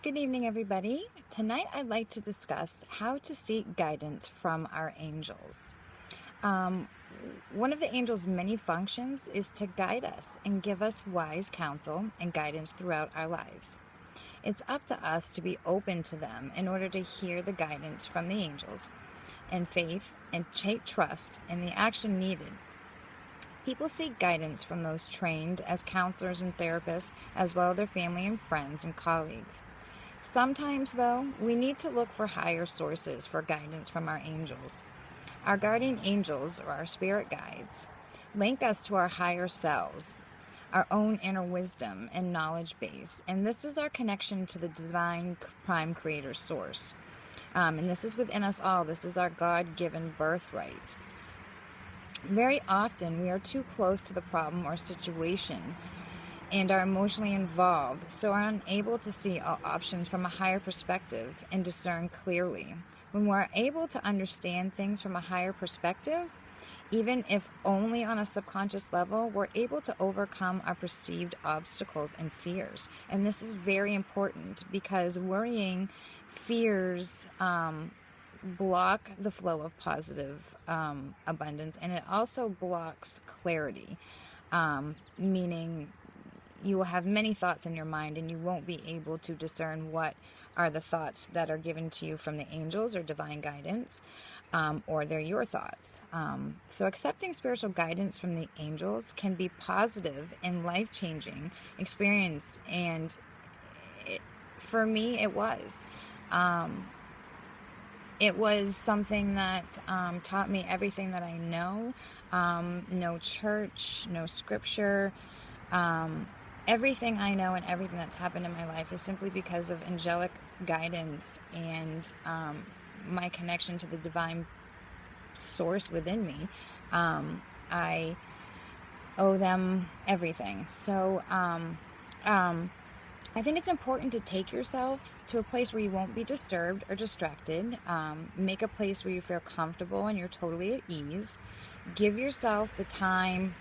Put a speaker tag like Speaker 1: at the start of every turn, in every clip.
Speaker 1: Good evening, everybody. Tonight I'd like to discuss how to seek guidance from our angels. Um, One of the angels' many functions is to guide us and give us wise counsel and guidance throughout our lives. It's up to us to be open to them in order to hear the guidance from the angels and faith and take trust in the action needed. People seek guidance from those trained as counselors and therapists, as well as their family and friends and colleagues. Sometimes, though, we need to look for higher sources for guidance from our angels. Our guardian angels, or our spirit guides, link us to our higher selves, our own inner wisdom and knowledge base, and this is our connection to the divine prime creator source. And this is within us all. This is our God-given birthright. Very often, we are too close to the problem or situation and are emotionally involved, so are unable to see all options from a higher perspective and discern clearly. When we're able to understand things from a higher perspective, even if only on a subconscious level, we're able to overcome our perceived obstacles and fears. And this is very important because worrying, fears, block the flow of positive abundance, and it also blocks clarity, meaning you will have many thoughts in your mind and you won't be able to discern what are the thoughts that are given to you from the angels or divine guidance, or they're your thoughts. So accepting spiritual guidance from the angels can be positive and life-changing experience, and for me it was. It was something that taught me everything that I know. No church, no scripture. Everything I know and everything that's happened in my life is simply because of angelic guidance and my connection to the divine source within me. I owe them everything. So I think it's important to take yourself to a place where you won't be disturbed or distracted. Make a place where you feel comfortable and you're totally at ease. Give yourself the time.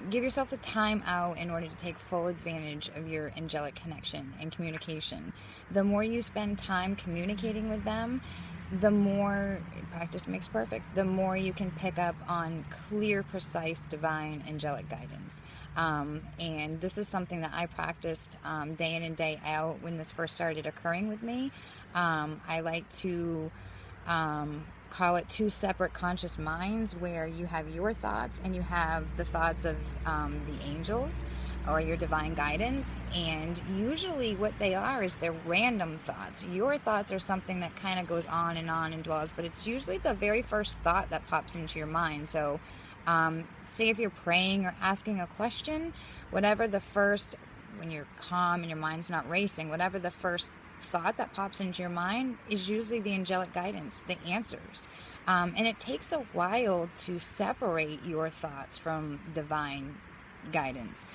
Speaker 1: Give yourself the time out in order to take full advantage of your angelic connection and communication. The more you spend time communicating with them, the more practice makes perfect, the more you can pick up on clear, precise, divine, angelic guidance. And this is something that I practiced day in and day out when this first started occurring with me. I like to call it two separate conscious minds, where you have your thoughts and you have the thoughts of the angels or your divine guidance. And usually what they are is they're random thoughts. Your thoughts are something that kind of goes on and dwells, but it's usually the very first thought that pops into your mind. So say if you're praying or asking a question, whatever the first, when you're calm and your mind's not racing, whatever the first thought that pops into your mind is usually the angelic guidance, the answers. And it takes a while to separate your thoughts from divine guidance.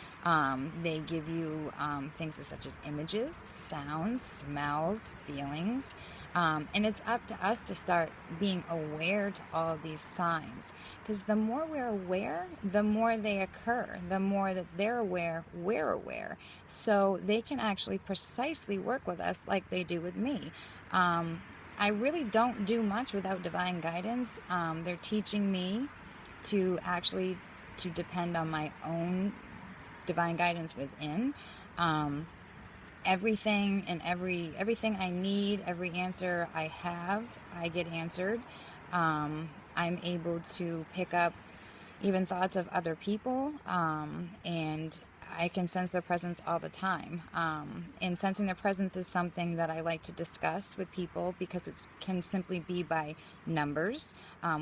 Speaker 1: They give you things such as images, sounds, smells, feelings, and it's up to us to start being aware to all of these signs, because the more we're aware, the more they occur. The more that they're aware, we're aware, so they can actually precisely work with us like they do with me. I really don't do much without divine guidance. They're teaching me to actually to depend on my own divine guidance within. Everything and everything I need, every answer I have, I get answered. I'm able to pick up even thoughts of other people, and I can sense their presence all the time. And sensing their presence is something that I like to discuss with people, because it can simply be by numbers,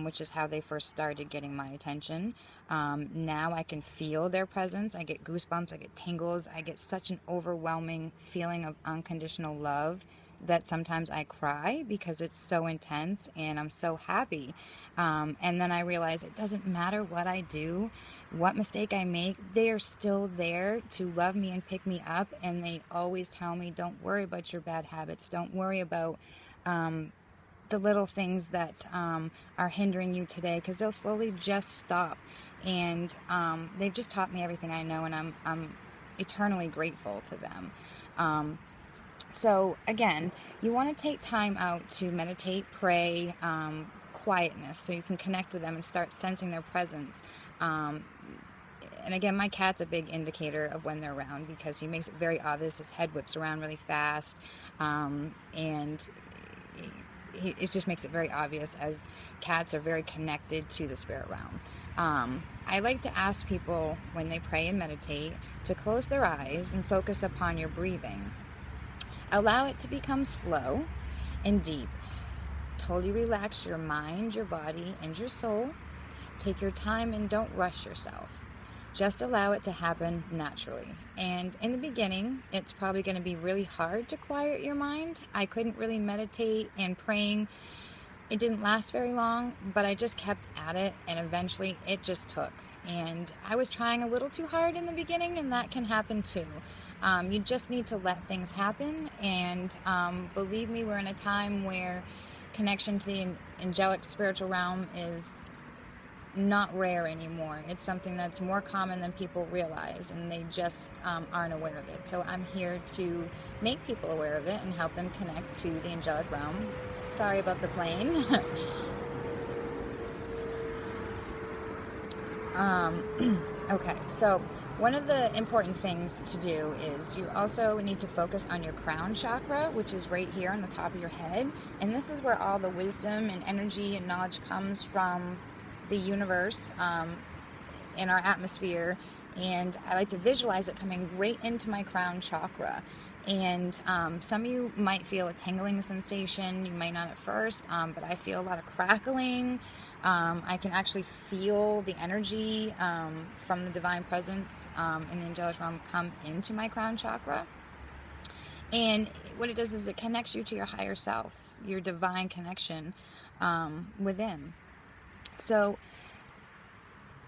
Speaker 1: which is how they first started getting my attention. Now I can feel their presence. I get goosebumps, I get tingles, I get such an overwhelming feeling of unconditional love that sometimes I cry because it's so intense and I'm so happy. And then I realize it doesn't matter what I do, what mistake I make, they are still there to love me and pick me up. And they always tell me, don't worry about your bad habits. Don't worry about the little things that are hindering you today, because they'll slowly just stop. And they've just taught me everything I know, and I'm eternally grateful to them. So again, you want to take time out to meditate, pray, quietness, so you can connect with them and start sensing their presence. And again, my cat's a big indicator of when they're around, because he makes it very obvious. His head whips around really fast, and it just makes it very obvious, as cats are very connected to the spirit realm. I like to ask people when they pray and meditate to close their eyes and focus upon your breathing. Allow it to become slow and deep. Totally relax your mind, your body, and your soul. Take your time and don't rush yourself. Just allow it to happen naturally. And in the beginning, it's probably going to be really hard to quiet your mind. I couldn't really meditate, and praying, it didn't last very long, but I just kept at it, and eventually it just took. And I was trying a little too hard in the beginning, and that can happen too. You just need to let things happen, and believe me, we're in a time where connection to the angelic spiritual realm is not rare anymore. It's something that's more common than people realize, and they just aren't aware of it. So I'm here to make people aware of it and help them connect to the angelic realm. Sorry about the plane. Okay, so one of the important things to do is you also need to focus on your crown chakra, which is right here on the top of your head. And this is where all the wisdom and energy and knowledge comes from the universe, in our atmosphere. And I like to visualize it coming right into my crown chakra. And some of you might feel a tingling sensation. You might not at first, but I feel a lot of crackling. I can actually feel the energy from the divine presence in the angelic realm come into my crown chakra. And what it does is it connects you to your higher self, your divine connection within. So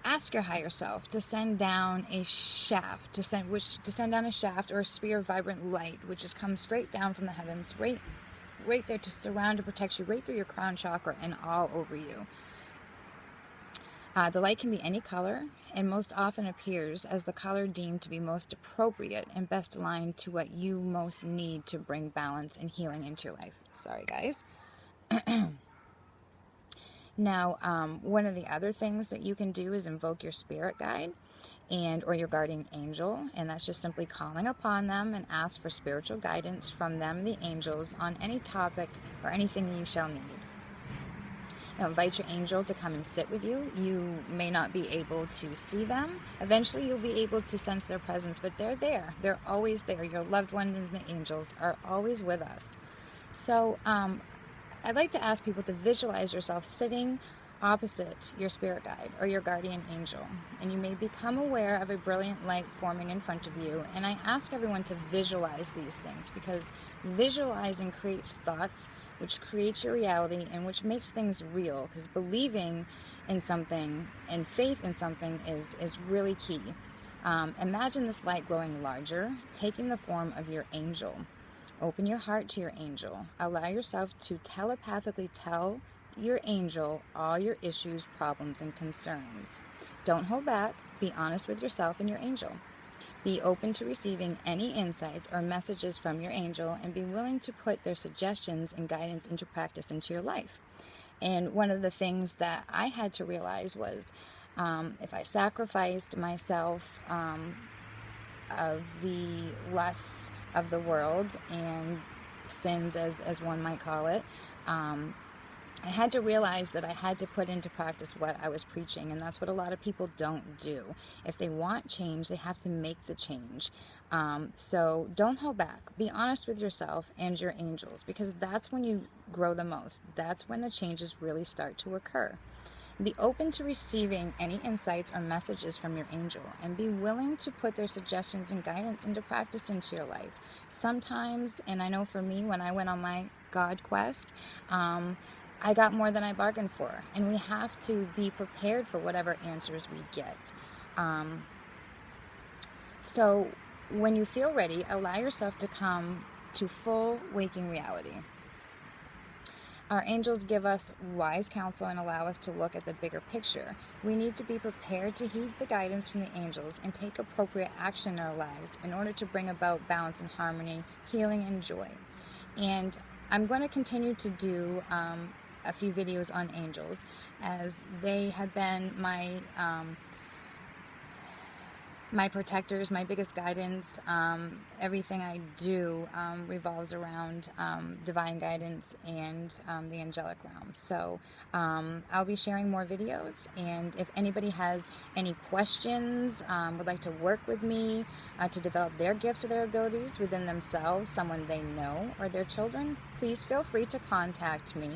Speaker 1: ask your higher self to send down a shaft, to send down a shaft or a spear of vibrant light, which just comes straight down from the heavens, right there to surround and protect you, right through your crown chakra and all over you. The light can be any color, and most often appears as the color deemed to be most appropriate and best aligned to what you most need to bring balance and healing into your life. Sorry, guys. Now, one of the other things that you can do is invoke your spirit guide or your guardian angel, and that's just simply calling upon them and ask for spiritual guidance from them, the angels, on any topic or anything you shall need. Now, invite your angel to come and sit with you. You may not be able to see them. Eventually, you'll be able to sense their presence, but they're there. They're always there. Your loved ones and the angels are always with us. So, I'd like to ask people to visualize yourself sitting opposite your spirit guide or your guardian angel, and you may become aware of a brilliant light forming in front of you. And I ask everyone to visualize these things, because visualizing creates thoughts, which creates your reality and which makes things real, because believing in something and faith in something is really key. Imagine this light growing larger, taking the form of your angel. Open your heart to your angel. Allow yourself to telepathically tell your angel all your issues, problems, and concerns. Don't hold back. Be honest with yourself and your angel. Be open to receiving any insights or messages from your angel, and be willing to put their suggestions and guidance into practice into your life. And one of the things that I had to realize was if I sacrificed myself of the lusts of the world and sins, as one might call it, I had to realize that I had to put into practice what I was preaching, and that's what a lot of people don't do. If they want change, they have to make the change. So don't hold back. Be honest with yourself and your angels, because that's when you grow the most. That's when the changes really start to occur. Be open to receiving any insights or messages from your angel, and be willing to put their suggestions and guidance into practice into your life. Sometimes, and I know for me, when I went on my God quest, I got more than I bargained for, and we have to be prepared for whatever answers we get. So when you feel ready, allow yourself to come to full waking reality. Our angels give us wise counsel and allow us to look at the bigger picture. We need to be prepared to heed the guidance from the angels and take appropriate action in our lives in order to bring about balance and harmony, healing and joy. And I'm going to continue to do a few videos on angels, as they have been my protectors, my biggest guidance. Everything I do revolves around divine guidance and the angelic realm. So I'll be sharing more videos, and if anybody has any questions, would like to work with me to develop their gifts or their abilities within themselves, someone they know, or their children, please feel free to contact me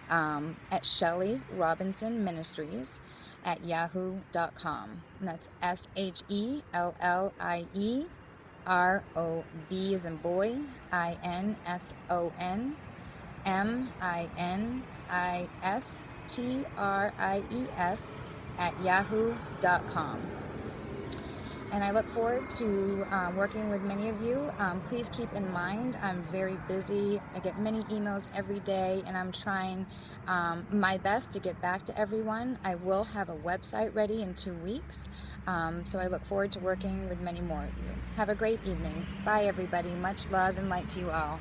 Speaker 1: at Shelly Robinson Ministries at yahoo.com. And that's SHELLIE ROB as in boy, INSON MINISTRIES at yahoo.com. And I look forward to working with many of you. Please keep in mind, I'm very busy. I get many emails every day, and I'm trying my best to get back to everyone. I will have a website ready in 2 weeks, so I look forward to working with many more of you. Have a great evening. Bye, everybody. Much love and light to you all.